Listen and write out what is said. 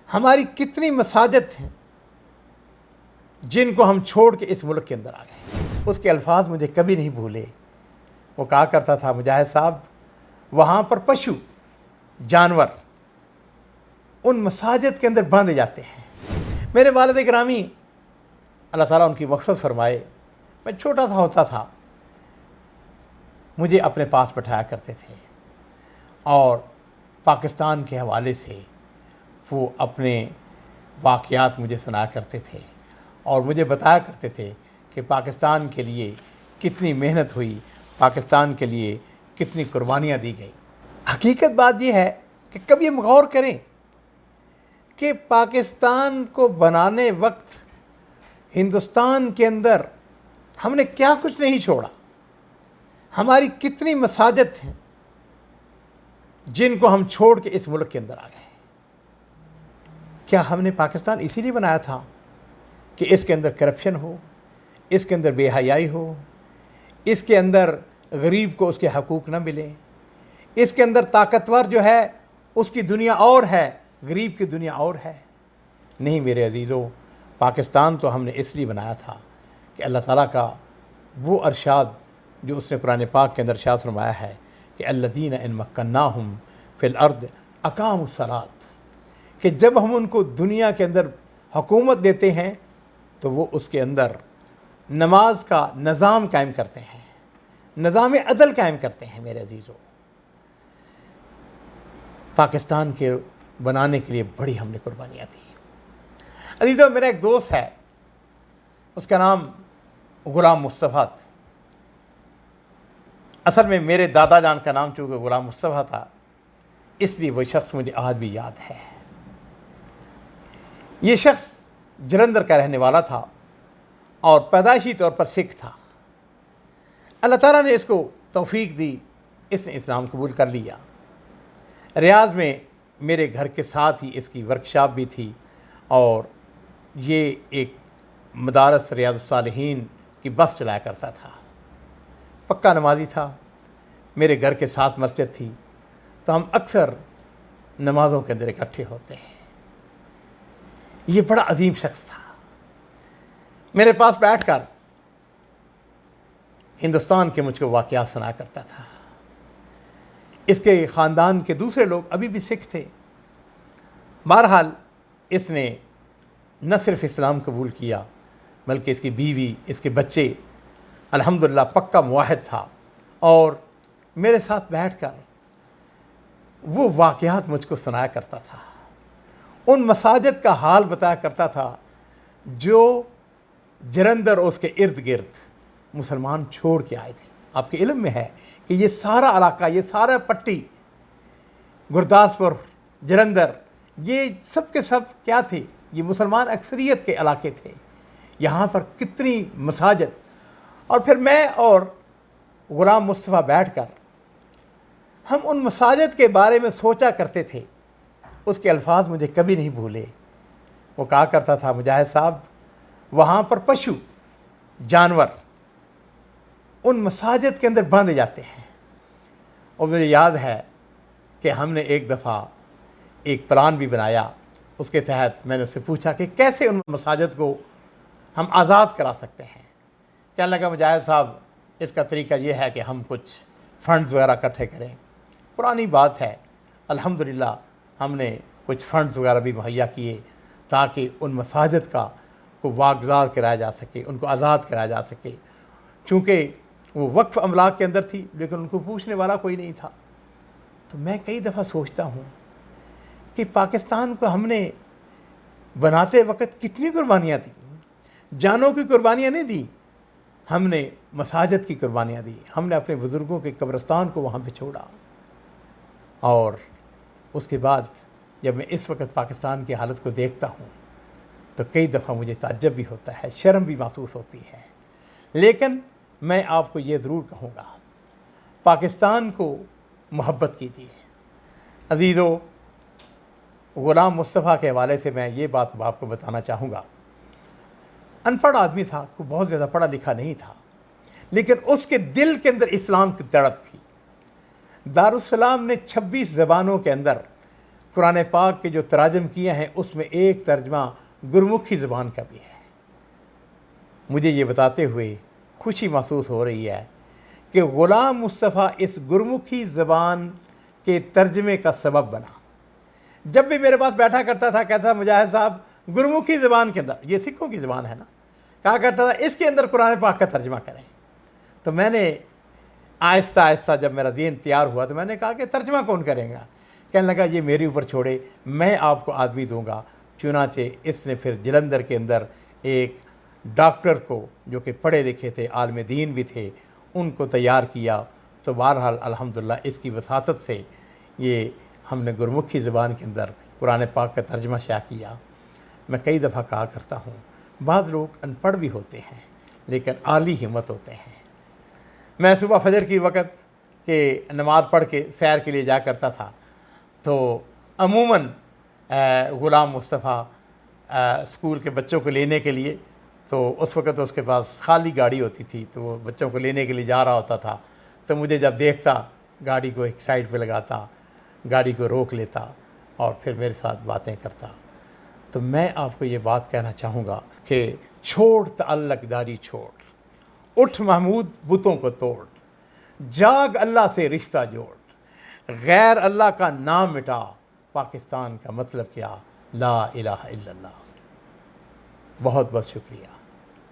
ہماری کتنی مساجد ہیں جن کو ہم چھوڑ کے اس ملک کے اندر آ گئے۔ اس کے الفاظ مجھے کبھی نہیں بھولے۔ وہ کہا کرتا تھا مجاہد صاحب، وہاں پر پشو جانور ان مساجد کے اندر باندھے جاتے ہیں۔ میرے والد گرامی اللہ تعالیٰ ان کی مغفرت فرمائے، میں چھوٹا سا ہوتا تھا، مجھے اپنے پاس بٹھایا کرتے تھے اور پاکستان کے حوالے سے وہ اپنے واقعات مجھے سنایا کرتے تھے اور مجھے بتایا کرتے تھے کہ پاکستان کے لیے کتنی محنت ہوئی، پاکستان کے لیے کتنی قربانیاں دی گئی۔ حقیقت بات یہ ہے کہ کبھی ہم غور کریں کہ پاکستان کو بنانے وقت ہندوستان کے اندر ہم نے کیا کچھ نہیں چھوڑا۔ ہماری کتنی مساجد ہیں جن کو ہم چھوڑ کے اس ملک کے اندر آ گئے۔ کیا ہم نے پاکستان اسی لیے بنایا تھا کہ اس کے اندر کرپشن ہو، اس کے اندر بے حیائی ہو، اس کے اندر غریب کو اس کے حقوق نہ ملیں، اس کے اندر طاقتور جو ہے اس کی دنیا اور ہے، غریب کی دنیا اور ہے؟ نہیں میرے عزیزو، پاکستان تو ہم نے اس لیے بنایا تھا کہ اللہ تعالیٰ کا وہ ارشاد جو اس نے قرآن پاک کے اندر ارشاد فرمایا ہے کہ الذین ان مکناہم فی الارض اقاموا الصلاۃ، کہ جب ہم ان کو دنیا کے اندر حکومت دیتے ہیں تو وہ اس کے اندر نماز کا نظام قائم کرتے ہیں، نظام عدل قائم کرتے ہیں۔ میرے عزیزو، پاکستان کے بنانے کے لیے بڑی ہم نے قربانیاں دی۔ عزیزو، میرا ایک دوست ہے، اس کا نام غلام مصطفیٰ تھا۔ اصل میں میرے دادا جان کا نام چونکہ غلام مصطفیٰ تھا، اس لیے وہ شخص مجھے آج بھی یاد ہے۔ یہ شخص جلندھر کا رہنے والا تھا اور پیدائشی طور پر سکھ تھا۔ اللہ تعالیٰ نے اس کو توفیق دی، اس نے اسلام قبول کر لیا۔ ریاض میں میرے گھر کے ساتھ ہی اس کی ورکشاپ بھی تھی اور یہ ایک مدارس ریاض الصالحین کی بس چلایا کرتا تھا۔ پکا نمازی تھا، میرے گھر کے ساتھ مسجد تھی تو ہم اکثر نمازوں کے اندر اکٹھے ہوتے ہیں۔ یہ بڑا عظیم شخص تھا، میرے پاس بیٹھ کر ہندوستان کے مجھ کو واقعات سنا کرتا تھا۔ اس کے خاندان کے دوسرے لوگ ابھی بھی سکھ تھے۔ بہرحال اس نے نہ صرف اسلام قبول کیا بلکہ اس کی بیوی، اس کے بچے الحمدللہ پکا موحد تھا، اور میرے ساتھ بیٹھ کر وہ واقعات مجھ کو سنایا کرتا تھا، ان مساجد کا حال بتایا کرتا تھا جو جلندھر اور اس کے ارد گرد مسلمان چھوڑ کے آئے تھے۔ آپ کے علم میں ہے کہ یہ سارا علاقہ، یہ سارا پٹی، گرداسپور، جلندھر، یہ سب کے سب کیا تھے؟ یہ مسلمان اکثریت کے علاقے تھے۔ یہاں پر کتنی مساجد، اور پھر میں اور غلام مصطفیٰ بیٹھ کر ہم ان مساجد کے بارے میں سوچا کرتے تھے۔ اس کے الفاظ مجھے کبھی نہیں بھولے۔ وہ کہا کرتا تھا مجاہد صاحب، وہاں پر پشو جانور ان مساجد کے اندر باندھے جاتے ہیں۔ اور مجھے یاد ہے کہ ہم نے ایک دفعہ ایک پلان بھی بنایا، اس کے تحت میں نے اس سے پوچھا کہ کیسے ان مساجد کو ہم آزاد کرا سکتے ہیں۔ کہنے لگا مجاہد صاحب، اس کا طریقہ یہ ہے کہ ہم کچھ فنڈز وغیرہ اکٹھے کریں۔ پرانی بات ہے، الحمدللہ ہم نے کچھ فنڈز وغیرہ بھی مہیا کیے تاکہ ان مساجد کا کو واگزار کرایا جا سکے، ان کو آزاد کرایا جا سکے، چونکہ وہ وقف املاک کے اندر تھی لیکن ان کو پوچھنے والا کوئی نہیں تھا۔ تو میں کئی دفعہ سوچتا ہوں کہ پاکستان کو ہم نے بناتے وقت کتنی قربانیاں دیں، جانوں کی قربانیاں نہیں دی، ہم نے مساجد کی قربانیاں دی، ہم نے اپنے بزرگوں کے قبرستان کو وہاں پہ چھوڑا۔ اور اس کے بعد جب میں اس وقت پاکستان کی حالت کو دیکھتا ہوں تو کئی دفعہ مجھے تعجب بھی ہوتا ہے، شرم بھی محسوس ہوتی ہے، لیکن میں آپ کو یہ ضرور کہوں گا، پاکستان کو محبت کیجیے۔ عزیزو، غلام مصطفیٰ کے حوالے سے میں یہ بات آپ کو بتانا چاہوں گا۔ ان پڑھ آدمی تھا، کوئی بہت زیادہ پڑھا لکھا نہیں تھا، لیکن اس کے دل کے اندر اسلام کی تڑپ تھی۔ دارالسلام نے 26 زبانوں کے اندر قرآن پاک کے جو تراجم کیے ہیں اس میں ایک ترجمہ گرمکھی زبان کا بھی ہے۔ مجھے یہ بتاتے ہوئے خوشی محسوس ہو رہی ہے کہ غلام مصطفیٰ اس گرمکھی زبان کے ترجمے کا سبب بنا۔ جب بھی میرے پاس بیٹھا کرتا تھا کہتا تھا مجاہد صاحب گرمکھی زبان کے اندر، یہ سکھوں کی زبان ہے نا، کہا کرتا تھا اس کے اندر قرآن پاک کا ترجمہ کریں۔ تو میں نے آہستہ آہستہ جب میرا ذہن تیار ہوا تو میں نے کہا کہ ترجمہ کون کرے گا؟ کہنے لگا یہ میرے اوپر چھوڑے، میں آپ کو آدمی دوں گا۔ چنانچہ اس نے پھر جلندھر کے اندر ایک ڈاکٹر کو جو کہ پڑھے لکھے تھے، عالم دین بھی تھے، ان کو تیار کیا۔ تو بہرحال الحمدللہ اس کی وساطت سے یہ ہم نے گرمکھی زبان کے اندر قرآن پاک کا ترجمہ شائع کیا۔ میں کئی دفعہ کہا کرتا ہوں بعض لوگ ان پڑھ بھی ہوتے ہیں لیکن عالی ہمت ہوتے ہیں۔ میں صبح فجر کی وقت کہ نماز پڑھ کے سیر کے لیے جا کرتا تھا تو عموماً غلام مصطفیٰ اسکول کے بچوں کو لینے کے لیے، تو اس وقت اس کے پاس خالی گاڑی ہوتی تھی تو وہ بچوں کو لینے کے لیے جا رہا ہوتا تھا، تو مجھے جب دیکھتا گاڑی کو ایک سائڈ پہ لگاتا، گاڑی کو روک لیتا اور پھر میرے ساتھ باتیں کرتا۔ تو میں آپ کو یہ بات کہنا چاہوں گا کہ چھوڑ تعلق داری چھوڑ، اٹھ محمود بتوں کو توڑ، جاگ اللہ سے رشتہ جوڑ، غیر اللہ کا نام مٹا، پاکستان کا مطلب کیا، لا الہ الا اللہ۔ بہت بہت شکریہ۔